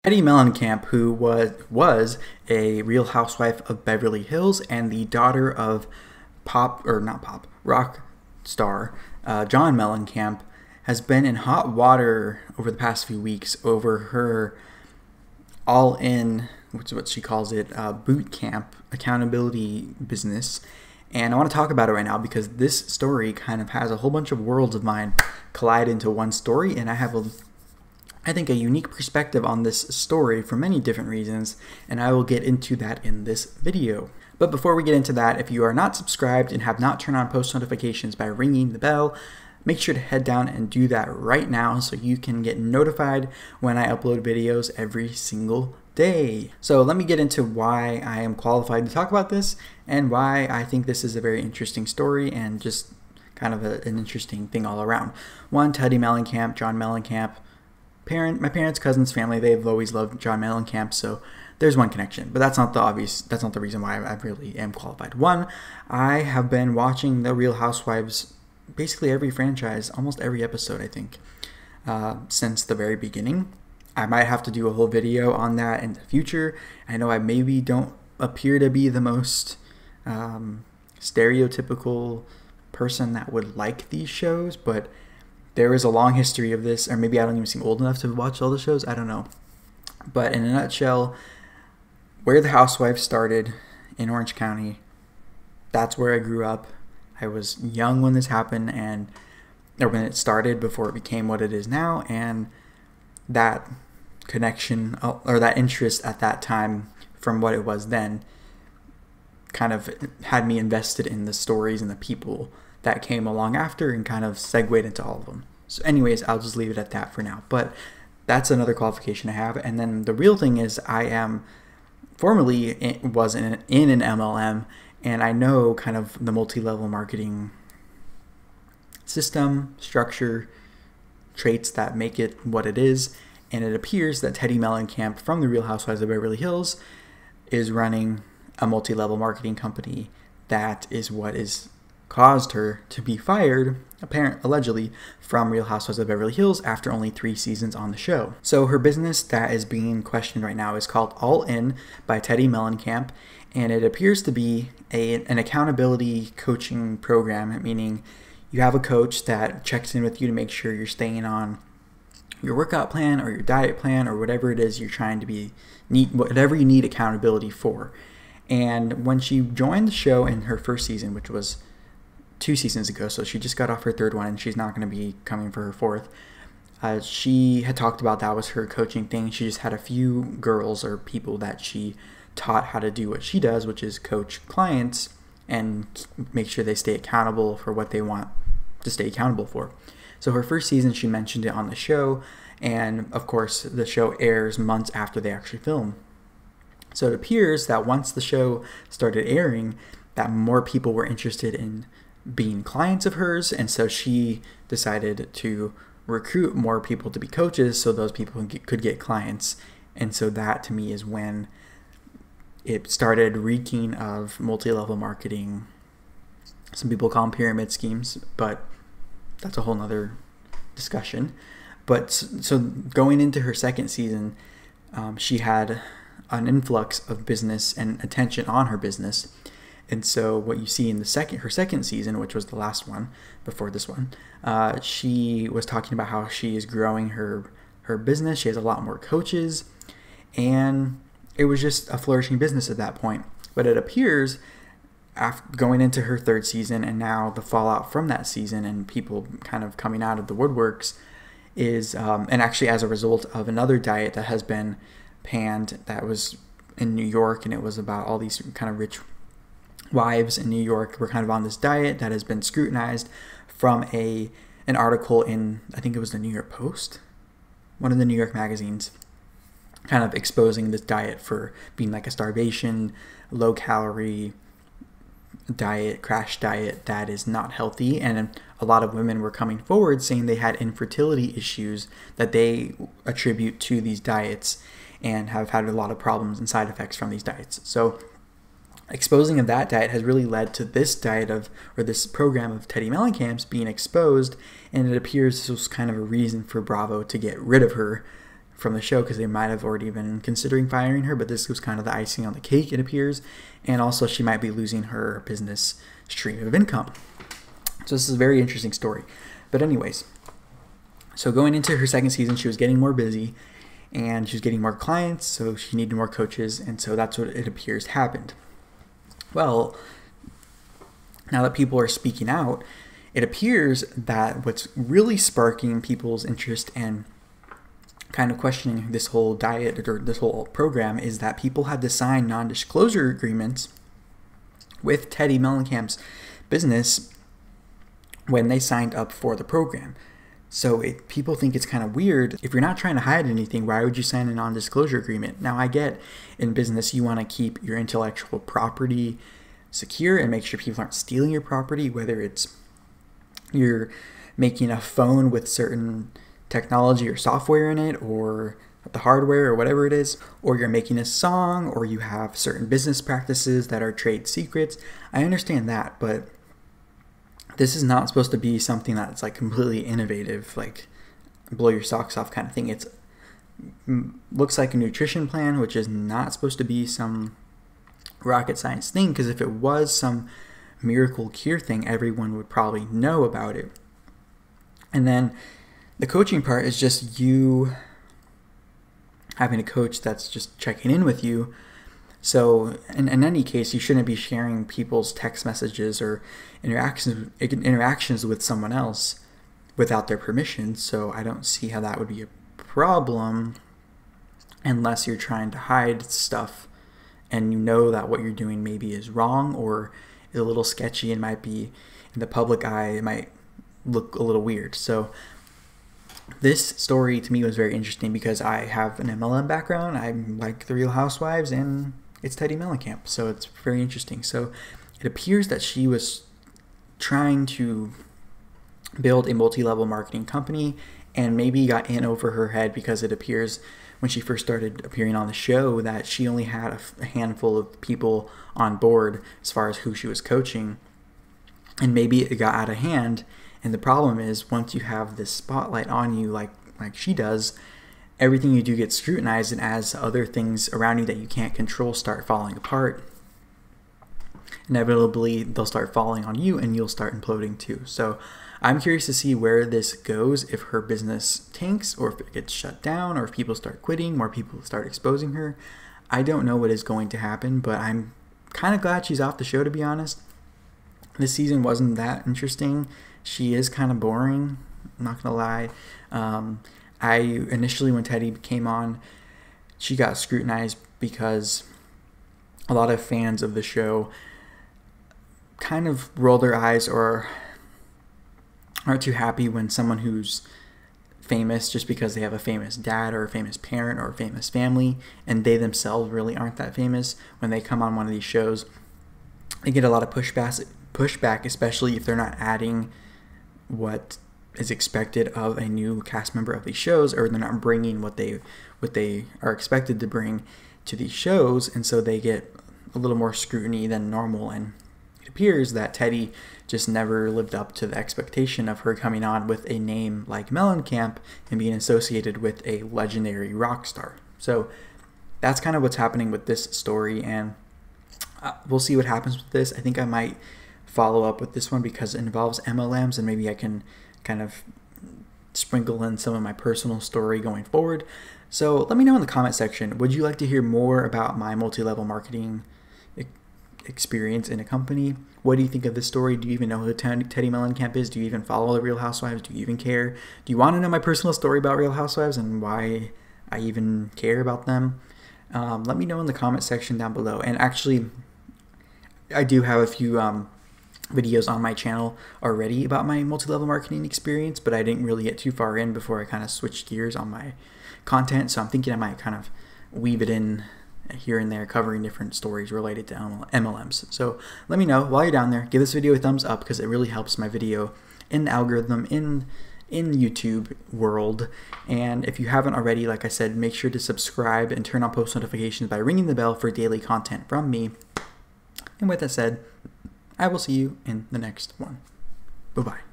Teddi Mellencamp, who was a Real Housewife of Beverly Hills and the daughter of rock star John Mellencamp, has been in hot water over the past few weeks over her all-in, which is what she calls it, boot camp accountability business. And I want to talk about it right now because this story kind of has a whole bunch of worlds of mine collide into one story, and I have I think a unique perspective on this story for many different reasons, and I will get into that in this video. But before we get into that, if you are not subscribed and have not turned on post notifications by ringing the bell, make sure to head down and do that right now so you can get notified when I upload videos every single day. So let me get into why I am qualified to talk about this and why I think this is a very interesting story and just kind of an interesting thing all around. One, Teddi Mellencamp, John Mellencamp, my parents' cousins' family, they've always loved John Mellencamp, so there's one connection. But that's not the reason why I really am qualified. One, I have been watching The Real Housewives, basically every franchise, almost every episode, I think, since the very beginning. I might have to do a whole video on that in the future. I know I maybe don't appear to be the most stereotypical person that would like these shows, but there is a long history of this, or maybe I don't even seem old enough to watch all the shows, I don't know. But in a nutshell, where the Housewives started in Orange County, that's where I grew up. I was young when this happened, or when it started, before it became what it is now, and that connection, or that interest at that time from what it was then, kind of had me invested in the stories and the people that came along after and kind of segued into all of them. So anyways, I'll just leave it at that for now. But that's another qualification I have. And then the real thing is I am was in an MLM, and I know kind of the multi-level marketing system, structure, traits that make it what it is. And it appears that Teddi Mellencamp from The Real Housewives of Beverly Hills is running a multi-level marketing company. That is what is caused her to be fired, allegedly, from Real Housewives of Beverly Hills after only 3 seasons on the show. So her business that is being questioned right now is called All In by Teddi Mellencamp, and it appears to be an accountability coaching program, meaning you have a coach that checks in with you to make sure you're staying on your workout plan or your diet plan or whatever it is you're trying to whatever you need accountability for. And when she joined the show in her first season, which was 2 seasons ago, so she just got off her 3rd one and she's not going to be coming for her 4th. She had talked about that was her coaching thing. She just had a few girls or people that she taught how to do what she does, which is coach clients and make sure they stay accountable for what they want to stay accountable for. So her first season, she mentioned it on the show, and of course the show airs months after they actually film. So it appears that once the show started airing, that more people were interested in being clients of hers, and so she decided to recruit more people to be coaches so those people could get clients. And so that, to me, is when it started reeking of multi-level marketing. Some people call them pyramid schemes, but that's a whole nother discussion. But so going into her 2nd season, she had an influx of business and attention on her business. And so what you see in her 2nd season, which was the last one before this one, she was talking about how she is growing her business. She has a lot more coaches, and it was just a flourishing business at that point. But it appears, after going into her 3rd season and now the fallout from that season and people kind of coming out of the woodworks is, and actually as a result of another diet that has been panned that was in New York, and it was about all these kind of rich wives in New York were kind of on this diet that has been scrutinized from an article in, I think it was the New York Post, one of the New York magazines, kind of exposing this diet for being like a starvation, low-calorie diet, crash diet that is not healthy. And a lot of women were coming forward saying they had infertility issues that they attribute to these diets and have had a lot of problems and side effects from these diets. So exposing of that diet has really led to this diet or this program of Teddi Mellencamp's being exposed, and it appears this was kind of a reason for Bravo to get rid of her from the show because they might have already been considering firing her, but this was kind of the icing on the cake, it appears. And also she might be losing her business stream of income. So this is a very interesting story. But anyways, so going into her second season, she was getting more busy and she was getting more clients, so she needed more coaches, and so that's what it appears happened. Well, now that people are speaking out, it appears that what's really sparking people's interest and kind of questioning this whole diet or this whole program is that people had to sign non-disclosure agreements with Teddi Mellencamp's business when they signed up for the program. So people think it's kind of weird. If you're not trying to hide anything, why would you sign a non-disclosure agreement? Now, I get in business you want to keep your intellectual property secure and make sure people aren't stealing your property, whether it's you're making a phone with certain technology or software in it, or the hardware or whatever it is, or you're making a song, or you have certain business practices that are trade secrets. I understand that, but this is not supposed to be something that's like completely innovative, like blow your socks off kind of thing. It's looks like a nutrition plan, which is not supposed to be some rocket science thing, because if it was some miracle cure thing, everyone would probably know about it. And then the coaching part is just you having a coach that's just checking in with you. So in any case, you shouldn't be sharing people's text messages or interactions with someone else without their permission. So I don't see how that would be a problem unless you're trying to hide stuff and you know that what you're doing maybe is wrong or is a little sketchy and might be in the public eye, it might look a little weird. So this story to me was very interesting because I have an MLM background. I like the Real Housewives, and it's Teddi Mellencamp, so it's very interesting. So it appears that she was trying to build a multi-level marketing company and maybe got in over her head, because it appears when she first started appearing on the show that she only had a handful of people on board as far as who she was coaching, and maybe it got out of hand. And the problem is, once you have this spotlight on you like she does, everything you do gets scrutinized, and as other things around you that you can't control start falling apart, inevitably they'll start falling on you and you'll start imploding too. So I'm curious to see where this goes, if her business tanks or if it gets shut down or if people start quitting, more people start exposing her. I don't know what is going to happen, but I'm kind of glad she's off the show, to be honest. This season wasn't that interesting. She is kind of boring, I'm not gonna lie. I initially, when Teddi came on, she got scrutinized because a lot of fans of the show kind of roll their eyes or aren't too happy when someone who's famous just because they have a famous dad or a famous parent or a famous family, and they themselves really aren't that famous, when they come on one of these shows, they get a lot of pushback, especially if they're not adding what is expected of a new cast member of these shows, or they're not bringing what they are expected to bring to these shows, and so they get a little more scrutiny than normal. And it appears that Teddi just never lived up to the expectation of her coming on with a name like Mellencamp and being associated with a legendary rock star. So that's kind of what's happening with this story, and we'll see what happens with this. I think I might follow up with this one because it involves MLMs, and maybe I can kind of sprinkle in some of my personal story going forward. So let me know in the comment section, would you like to hear more about my multi-level marketing experience in a company? What do you think of this story? Do you even know who Teddi Mellencamp is? Do you even follow the Real Housewives? Do you even care? Do you want to know my personal story about Real Housewives and why I even care about them? Let me know in the comment section down below. And actually, I do have a few videos on my channel already about my multi-level marketing experience, but I didn't really get too far in before I kind of switched gears on my content. So I'm thinking I might kind of weave it in here and there, covering different stories related to MLMs. So let me know while you're down there. Give this video a thumbs up because it really helps my video in the algorithm in YouTube world. And if you haven't already, like I said, make sure to subscribe and turn on post notifications by ringing the bell for daily content from me. And with that said, I will see you in the next one. Bye-bye.